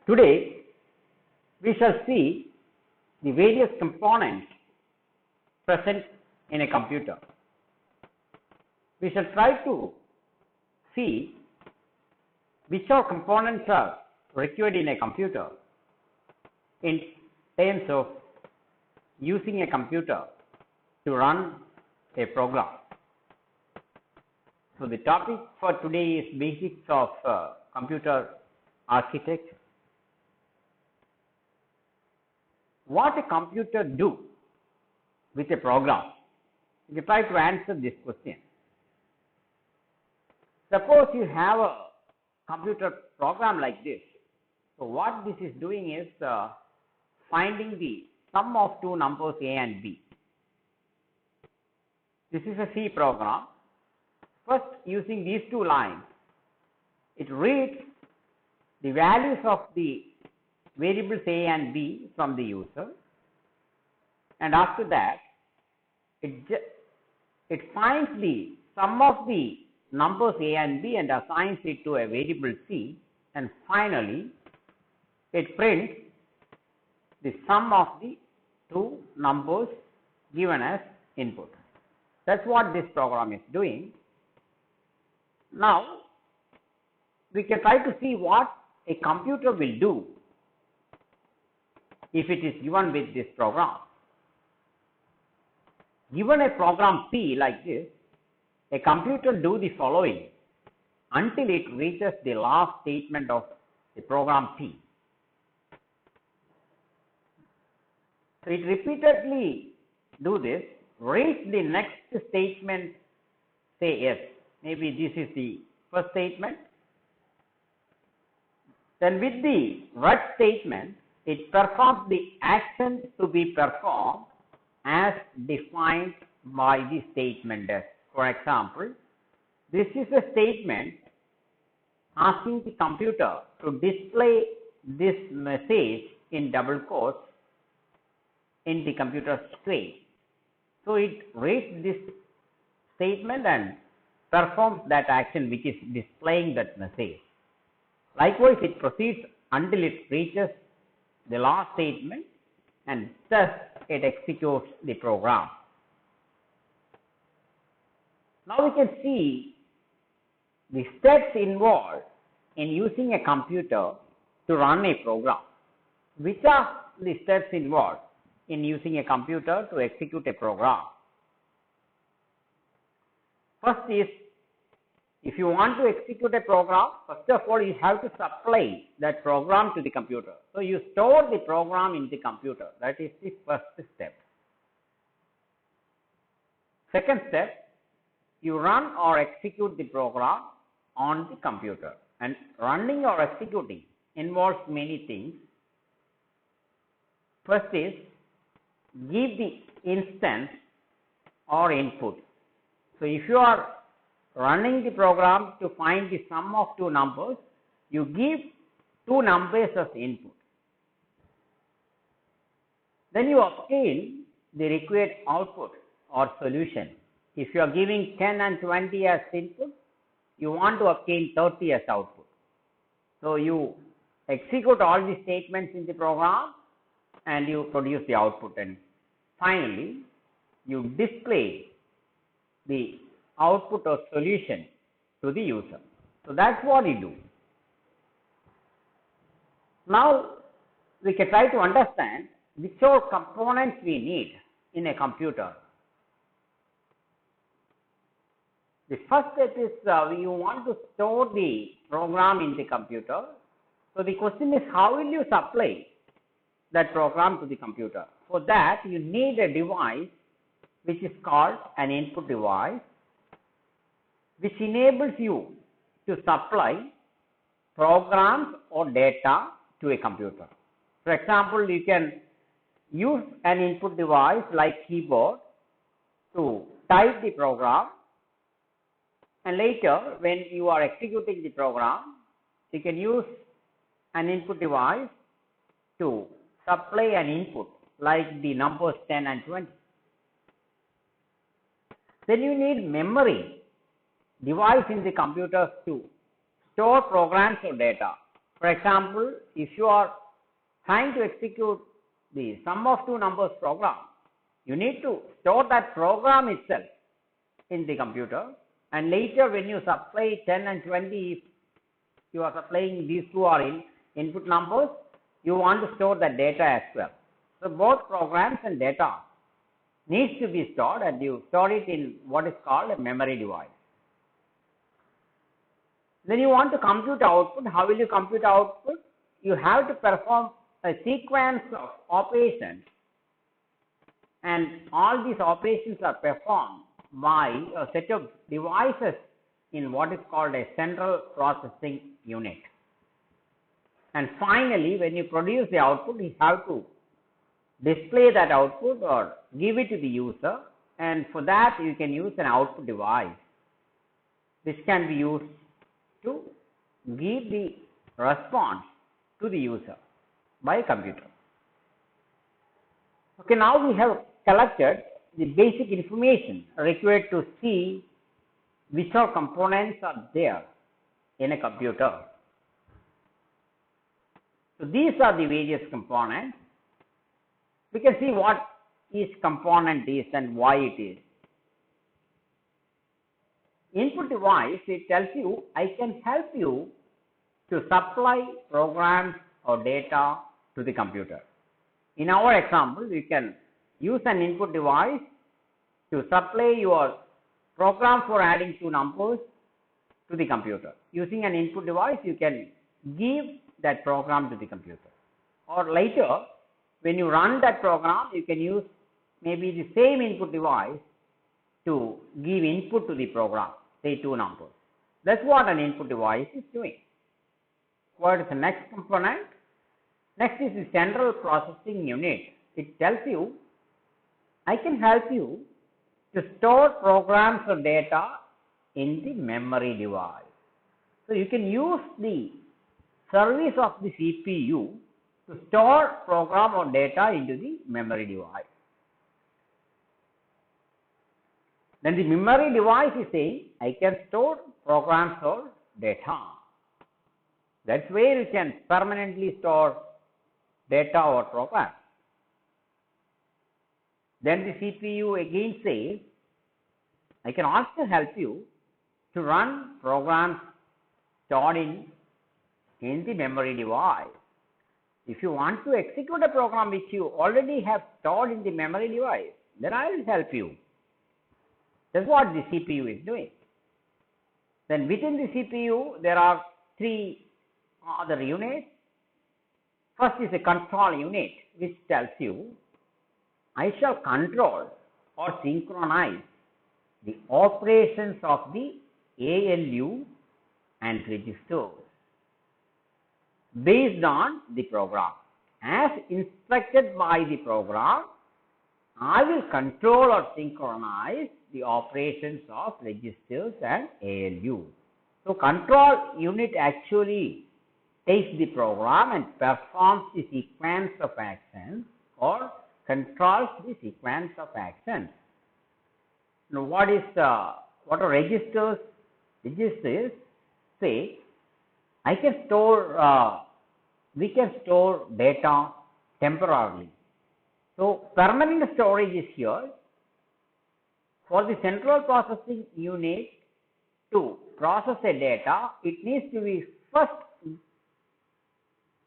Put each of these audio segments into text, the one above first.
Today, we shall see the various components present in a computer. We shall try to see which all components are required in a computer in terms of using a computer to run a program. So, the topic for today is basics of computer architecture. What a computer do with a program? We try to answer this question. Suppose you have a computer program like this. So, what this is doing is finding the sum of two numbers a and b. This is a C program. First, using these two lines, it reads the values of the variables a and b from the user, and after that it finds the sum of the numbers a and b and assigns it to a variable c, and finally it prints the sum of the two numbers given as input. That is what this program is doing. Now, we can try to see what a computer will do if it is given with this program. Given a program P like this, a computer do the following until it reaches the last statement of the program P. So, it repeatedly do this, reach the next statement, say S. Maybe this is the first statement. Then with the red statement, it performs the action to be performed as defined by the statement S. For example, this is a statement asking the computer to display this message in double quotes in the computer screen. So, it reads this statement and performs that action which is displaying that message. Likewise, it proceeds until it reaches the last statement, and thus it executes the program. Now, we can see the steps involved in using a computer to run a program. Which are the steps involved in using a computer to execute a program? First is, if you want to execute a program, first of all you have to supply that program to the computer. So, you store the program in the computer. That is the first step. Second step, you run or execute the program on the computer, and running or executing involves many things. First is, give the instance or input. So, if you are running the program to find the sum of two numbers, you give two numbers as input. Then you obtain the required output or solution. If you are giving 10 and 20 as input, you want to obtain 30 as output. So, you execute all the statements in the program and you produce the output, and finally you display the output or solution to the user. So, that is what you do. Now, we can try to understand which all components we need in a computer. The first step is you want to store the program in the computer. So, the question is, how will you supply that program to the computer? For that, you need a device which is called an input device, which enables you to supply programs or data to a computer. For example, you can use an input device like keyboard to type the program, and later when you are executing the program, you can use an input device to supply an input like the numbers 10 and 20. Then you need memory device in the computer to store programs or data. For example, if you are trying to execute the sum of two numbers program, you need to store that program itself in the computer, and later when you supply 10 and 20, if you are supplying these two are in input numbers, you want to store the data as well. So both programs and data needs to be stored, and you store it in what is called a memory device. Then you want to compute output. How will you compute output? You have to perform a sequence of operations, and all these operations are performed by a set of devices in what is called a central processing unit. And finally, when you produce the output, you have to display that output or give it to the user, and for that you can use an output device which can be used to give the response to the user by a computer. Okay, now we have collected the basic information required to see which all components are there in a computer. So these are the various components. We can see what each component is and why it is. Input device, it tells you, I can help you to supply programs or data to the computer. In our example, we can use an input device to supply your program for adding two numbers to the computer. Using an input device, you can give that program to the computer. Or later, when you run that program, you can use maybe the same input device to give input to the program, say two numbers. That's what an input device is doing. What is the next component? Next is the central processing unit. It tells you, I can help you to store programs or data in the memory device. So you can use the service of the CPU to store program or data into the memory device. Then the memory device is saying, I can store programs or data. That's where you can permanently store data or programs. Then the CPU again says, I can also help you to run programs stored in the memory device. If you want to execute a program which you already have stored in the memory device, then I will help you. That's what the CPU is doing. Then within the CPU, there are three other units. First is a control unit, which tells you, I shall control or synchronize the operations of the ALU and registers based on the program. As instructed by the program, I will control or synchronize the operations of registers and ALU. So control unit actually takes the program and performs the sequence of actions or controls the sequence of actions. Now what are registers? Registers say, I can store, we can store data temporarily. So permanent storage is here. For the central processing unit to process a data, it needs to be first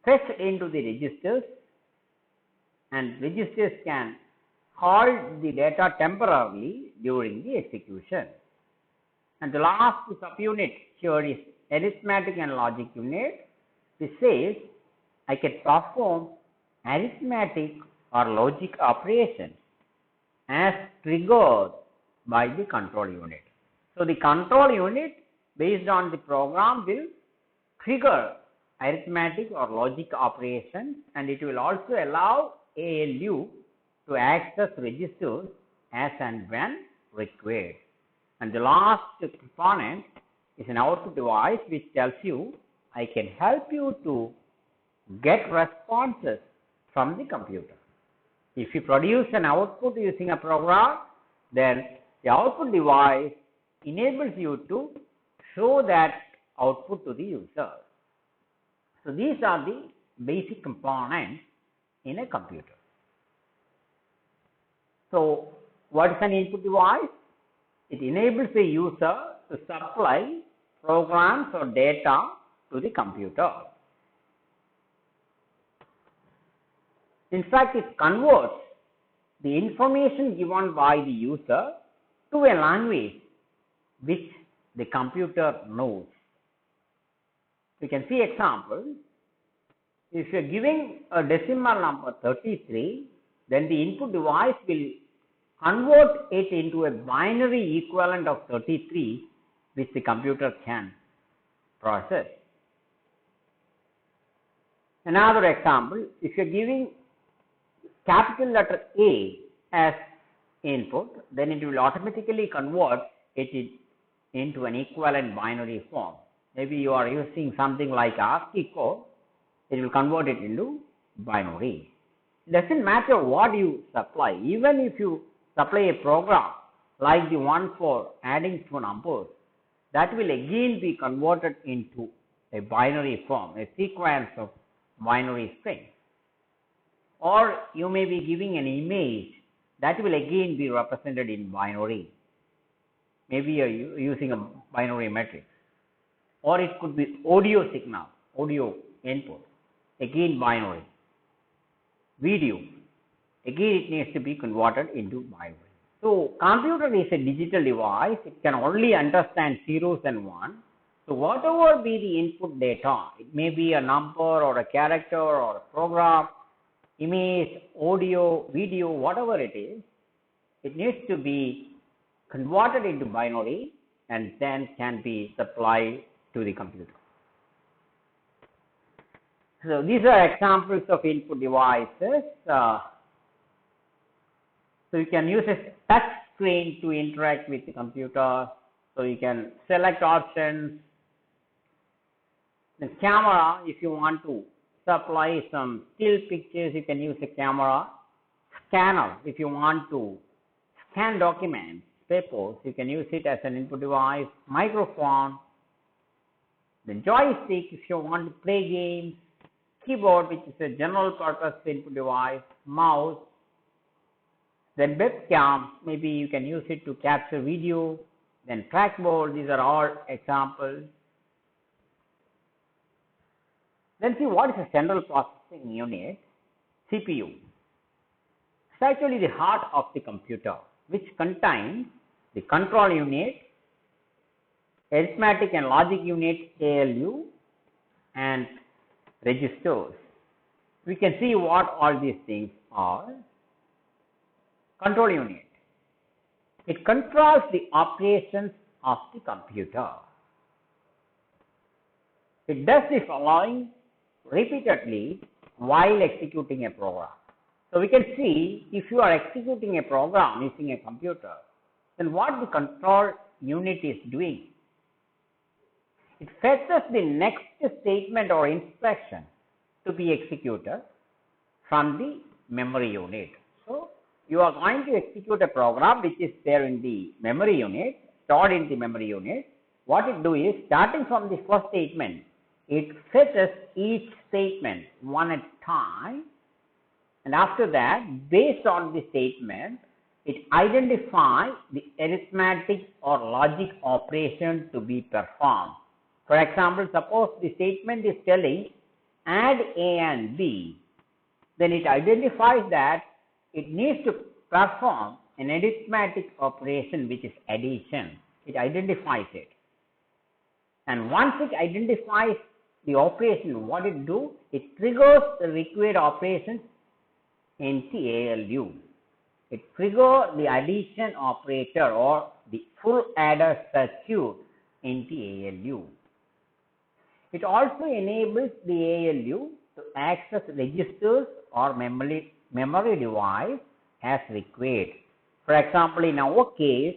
fetched into the registers, and registers can hold the data temporarily during the execution. And the last subunit here is arithmetic and logic unit, which says I can perform arithmetic or logic operations as triggered by the control unit. So the control unit, based on the program, will trigger arithmetic or logic operations, and it will also allow ALU to access registers as and when required. And the last component is an output device, which tells you, I can help you to get responses from the computer. If you produce an output using a program, then the output device enables you to show that output to the user. So So these are the basic components in a computer. So what is an input device? It enables a user to supply programs or data to the computer. In fact, it converts the information given by the user to a language which the computer knows. You can see example. If you are giving a decimal number 33, then the input device will convert it into a binary equivalent of 33 which the computer can process. Another example, if you are giving capital letter A as input, then it will automatically convert it into an equivalent binary form. Maybe you are using something like ASCII code, it will convert it into binary. It doesn't matter what you supply, even if you supply a program like the one for adding two numbers, that will again be converted into a binary form, a sequence of binary strings. Or you may be giving an image that will again be represented in binary. Maybe you are using a binary matrix. Or it could be audio signal, audio input, again binary. Video, again it needs to be converted into binary. So computer is a digital device, it can only understand zeros and ones. So whatever be the input data, it may be a number or a character or a program, image, audio, video, whatever it is, it needs to be converted into binary and then can be supplied to the computer. So these are examples of input devices. So you can use a touch screen to interact with the computer. So you can select options. The camera, if you want to supply some still pictures, you can use a camera. Scanner, if you want to scan documents, papers, you can use it as an input device. Microphone. The joystick, if you want to play games. Keyboard, which is a general purpose input device. Mouse. Then webcam, maybe you can use it to capture video. Then trackball, these are all examples. Then see what is a central processing unit, CPU. It's actually the heart of the computer, which contains the control unit, arithmetic and logic unit ALU, and registers. We can see what all these things are. Control unit. It controls the operations of the computer. It does the following repeatedly while executing a program. So we can see if you are executing a program using a computer, then what the control unit is doing. It fetches the next statement or instruction to be executed from the memory unit. So you are going to execute a program which is there in the memory unit, stored in the memory unit. What it do is, starting from the first statement, it fetches each statement one at a time, and after that, based on the statement, it identifies the arithmetic or logic operation to be performed. For example, suppose the statement is telling add A and B, then it identifies that it needs to perform an arithmetic operation which is addition. It identifies it. And once it identifies the operation, what it do? It triggers the required operations in the ALU. It triggers the addition operator or the full adder circuit in the ALU. It also enables the ALU to access registers or memory device as required. For example, in our case,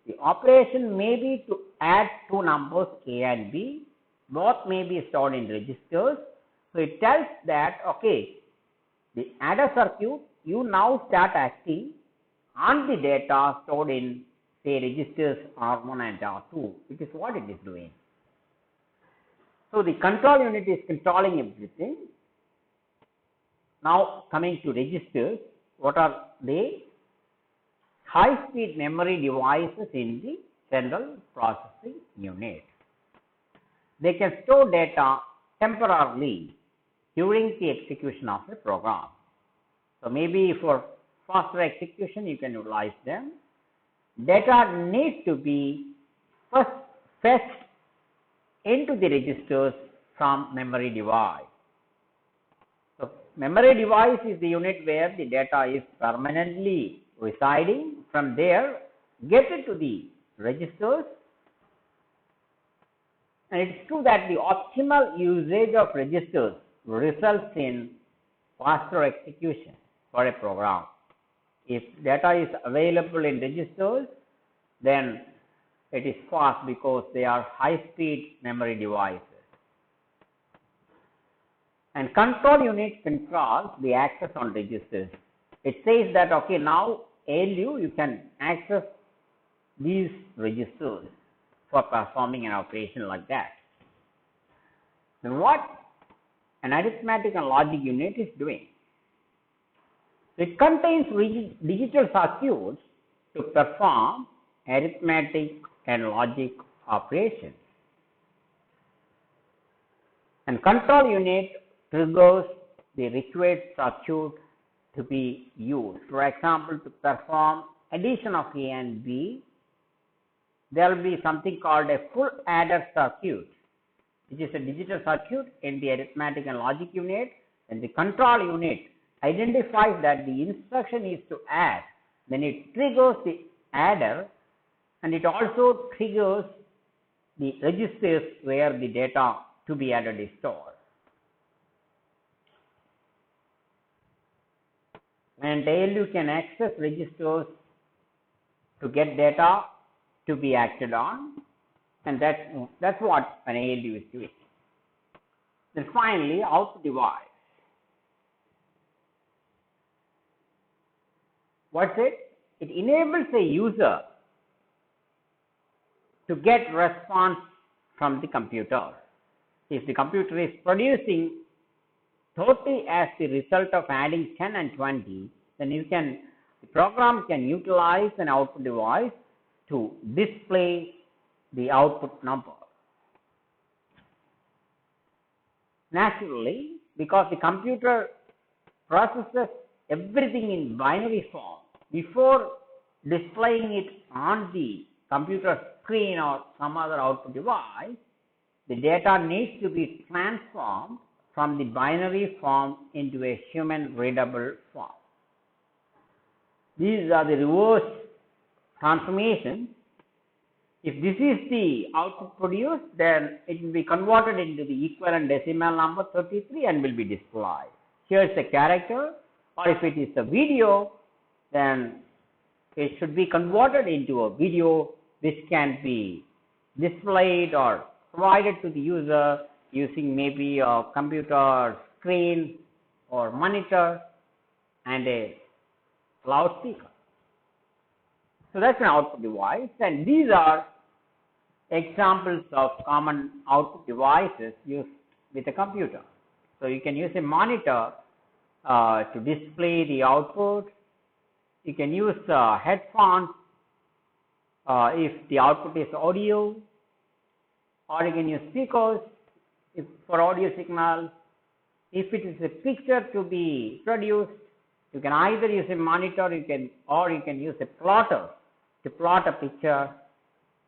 the operation may be to add two numbers A and B. Both may be stored in registers. So it tells that, okay, the adder circuit, you now start acting on the data stored in, say, registers R1 and R2, which is what it is doing. So the control unit is controlling everything. Now coming to registers, what are they? High-speed memory devices in the central processing unit. They can store data temporarily during the execution of a program. So maybe for faster execution you can utilize them. Data needs to be first fetched into the registers from memory device. So memory device is the unit where the data is permanently residing. From there, get it to the registers. And it is true that the optimal usage of registers results in faster execution for a program. If data is available in registers, then it is fast because they are high-speed memory devices. And control unit controls the access on registers. It says that, okay, now ALU, you can access these registers for performing an operation like that. Then what an arithmetic and logic unit is doing? It contains digital circuits to perform arithmetic and logic operations. And control unit triggers the required circuit to be used. For example, to perform addition of A and B, there will be something called a full adder circuit, which is a digital circuit in the arithmetic and logic unit, and the control unit identifies that the instruction is to add, then it triggers the adder, and it also triggers the registers where the data to be added is stored. And ALU can access registers to get data to be acted on, and that's what an ALU is doing. Then finally, output device. What's it? It enables a user to get response from the computer. If the computer is producing 30 as the result of adding 10 and 20, then the program can utilize an output device to display the output number. Naturally, because the computer processes everything in binary form, before displaying it on the computer screen or some other output device, the data needs to be transformed from the binary form into a human readable form. These are the reverse transformations. If this is the output produced, then it will be converted into the equivalent decimal number 33 and will be displayed. Here is a character, or if it is a video, then it should be converted into a video which can be displayed or provided to the user using maybe a computer screen or monitor and a loudspeaker. So that's an output device, and these are examples of common output devices used with a computer. So you can use a monitor to display the output. You can use headphones if the output is audio, or you can use speakers for audio signals. If it is a picture to be produced, you can either use a monitor, or you can use a plotter to plot a picture.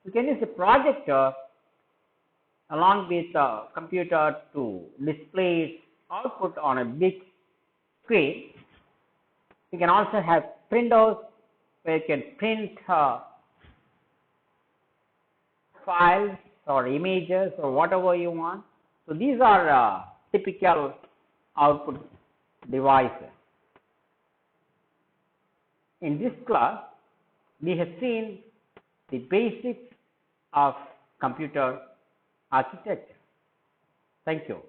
You can use a projector along with a computer to display output on a big screen. You can also have printers where you can print files or images or whatever you want. So these are typical output devices. In this class, we have seen the basics of computer architecture. Thank you.